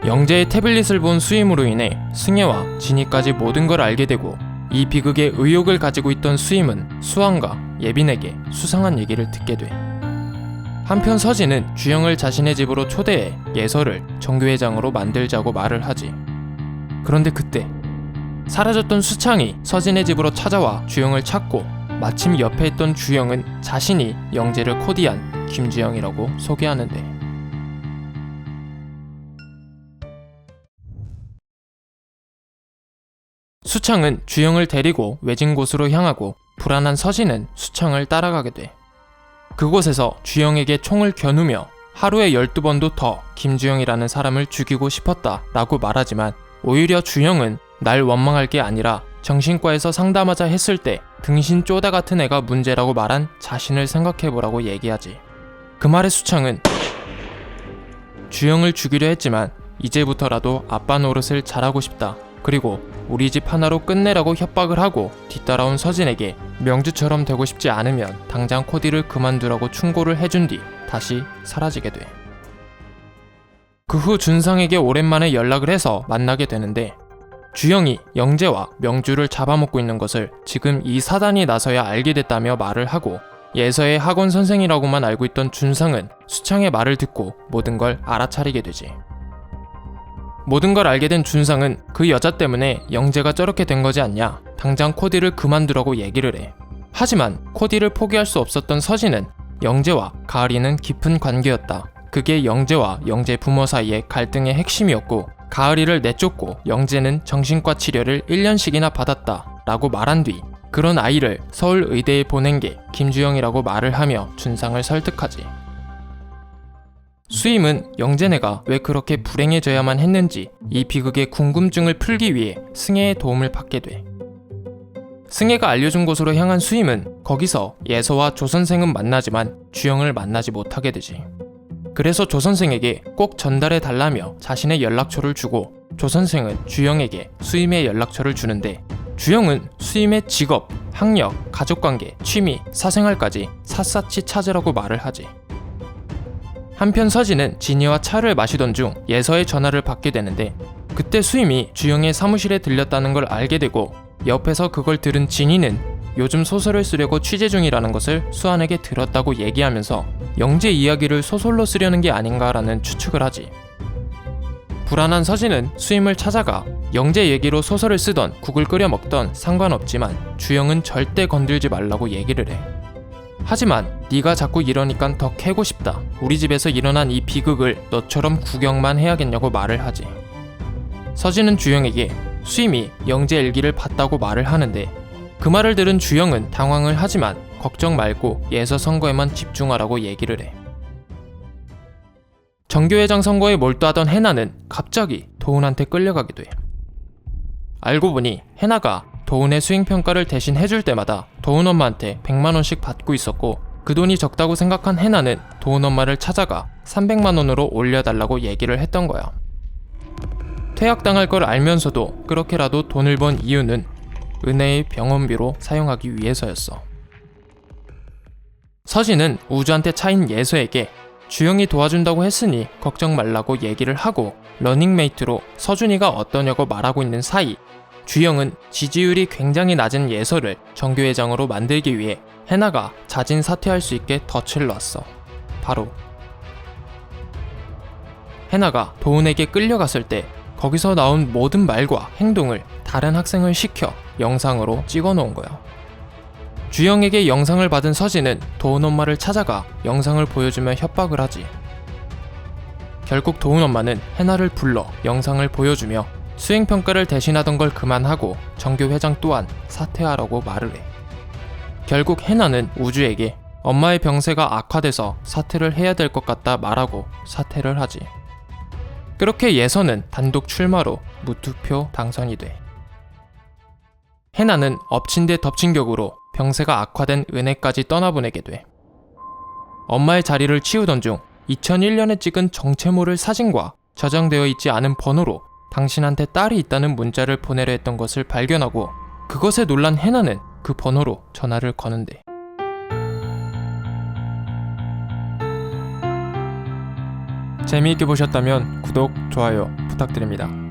영재의 태블릿을 본 수임으로 인해 승혜와 진희까지 모든 걸 알게 되고, 이 비극에 의혹을 가지고 있던 수임은 수환과 예빈에게 수상한 얘기를 듣게 돼. 한편 서진은 주영을 자신의 집으로 초대해 예서를 정교회장으로 만들자고 말을 하지. 그런데 그때 사라졌던 수창이 서진의 집으로 찾아와 주영을 찾고, 마침 옆에 있던 주영은 자신이 영재를 코디한 김주영이라고 소개하는데, 수창은 주영을 데리고 외진 곳으로 향하고 불안한 서진은 수창을 따라가게 돼. 그곳에서 주영에게 총을 겨누며 하루에 12번도 더 김주영이라는 사람을 죽이고 싶었다 라고 말하지만, 오히려 주영은 날 원망할 게 아니라 정신과에서 상담하자 했을 때 등신 쪼다 같은 애가 문제라고 말한 자신을 생각해보라고 얘기하지. 그 말에 수창은 주영을 죽이려 했지만 이제부터라도 아빠 노릇을 잘하고 싶다, 그리고 우리 집 하나로 끝내라고 협박을 하고 뒤따라온 서진에게 명주처럼 되고 싶지 않으면 당장 코디를 그만두라고 충고를 해준 뒤 다시 사라지게 돼. 그 후 준상에게 오랜만에 연락을 해서 만나게 되는데, 주영이 영재와 명주를 잡아먹고 있는 것을 지금 이 사단이 나서야 알게 됐다며 말을 하고, 예서의 학원 선생이라고만 알고 있던 준상은 수창의 말을 듣고 모든 걸 알아차리게 되지. 모든 걸 알게 된 준상은 그 여자 때문에 영재가 저렇게 된 거지 않냐, 당장 코디를 그만두라고 얘기를 해. 하지만 코디를 포기할 수 없었던 서진은 영재와 가을이는 깊은 관계였다, 그게 영재와 영재 부모 사이의 갈등의 핵심이었고, 가을이를 내쫓고 영재는 정신과 치료를 1년씩이나 받았다 라고 말한 뒤 그런 아이를 서울의대에 보낸 게 김주영이라고 말을 하며 준상을 설득하지. 수임은 영재네가 왜 그렇게 불행해져야만 했는지 이 비극의 궁금증을 풀기 위해 승혜의 도움을 받게 돼. 승혜가 알려준 곳으로 향한 수임은 거기서 예서와 조선생은 만나지만 주영을 만나지 못하게 되지. 그래서 조선생에게 꼭 전달해 달라며 자신의 연락처를 주고, 조선생은 주영에게 수임의 연락처를 주는데, 주영은 수임의 직업, 학력, 가족관계, 취미, 사생활까지 샅샅이 찾으라고 말을 하지. 한편 서진은 진희와 차를 마시던 중 예서의 전화를 받게 되는데, 그때 수임이 주영의 사무실에 들렸다는 걸 알게 되고, 옆에서 그걸 들은 진희는 요즘 소설을 쓰려고 취재 중이라는 것을 수환에게 들었다고 얘기하면서 영재 이야기를 소설로 쓰려는 게 아닌가라는 추측을 하지. 불안한 서진은 수임을 찾아가 영재 얘기로 소설을 쓰던 국을 끓여 먹던 상관없지만 주영은 절대 건들지 말라고 얘기를 해. 하지만 네가 자꾸 이러니까 더 캐고 싶다, 우리 집에서 일어난 이 비극을 너처럼 구경만 해야겠냐고 말을 하지. 서진은 주영에게 수임이 영재 일기를 봤다고 말을 하는데, 그 말을 들은 주영은 당황을 하지만 걱정 말고 예서 선거에만 집중하라고 얘기를 해. 정교회장 선거에 몰두하던 해나는 갑자기 도훈한테 끌려가게 돼. 알고 보니 해나가 도훈의 수행평가를 대신 해줄 때마다 도훈 엄마한테 100만원씩 받고 있었고, 그 돈이 적다고 생각한 해나는 도훈 엄마를 찾아가 300만원으로 올려달라고 얘기를 했던 거야. 퇴학당할 걸 알면서도 그렇게라도 돈을 번 이유는 은혜의 병원비로 사용하기 위해서였어. 서진은 우주한테 차인 예서에게 주영이 도와준다고 했으니 걱정 말라고 얘기를 하고, 러닝메이트로 서준이가 어떠냐고 말하고 있는 사이 주영은 지지율이 굉장히 낮은 예서를 정교회장으로 만들기 위해 해나가 자진 사퇴할 수 있게 덫을 놨어. 바로 해나가 도훈에게 끌려갔을 때 거기서 나온 모든 말과 행동을 다른 학생을 시켜 영상으로 찍어 놓은 거야. 주영에게 영상을 받은 서진은 도훈 엄마를 찾아가 영상을 보여주며 협박을 하지. 결국 도훈 엄마는 해나를 불러 영상을 보여주며 수행평가를 대신하던 걸 그만하고 정교회장 또한 사퇴하라고 말을 해. 결국 해나는 우주에게 엄마의 병세가 악화돼서 사퇴를 해야 될 것 같다 말하고 사퇴를 하지. 그렇게 예서는 단독 출마로 무투표 당선이 돼. 해나는 엎친 데 덮친 격으로 병세가 악화된 은혜까지 떠나보내게 돼. 엄마의 자리를 치우던 중 2001년에 찍은 정체모를 사진과 저장되어 있지 않은 번호로 당신한테 딸이 있다는 문자를 보내려 했던 것을 발견하고, 그것에 놀란 해나는 그 번호로 전화를 거는데, 재미있게 보셨다면 구독, 좋아요 부탁드립니다. 부탁드립니다.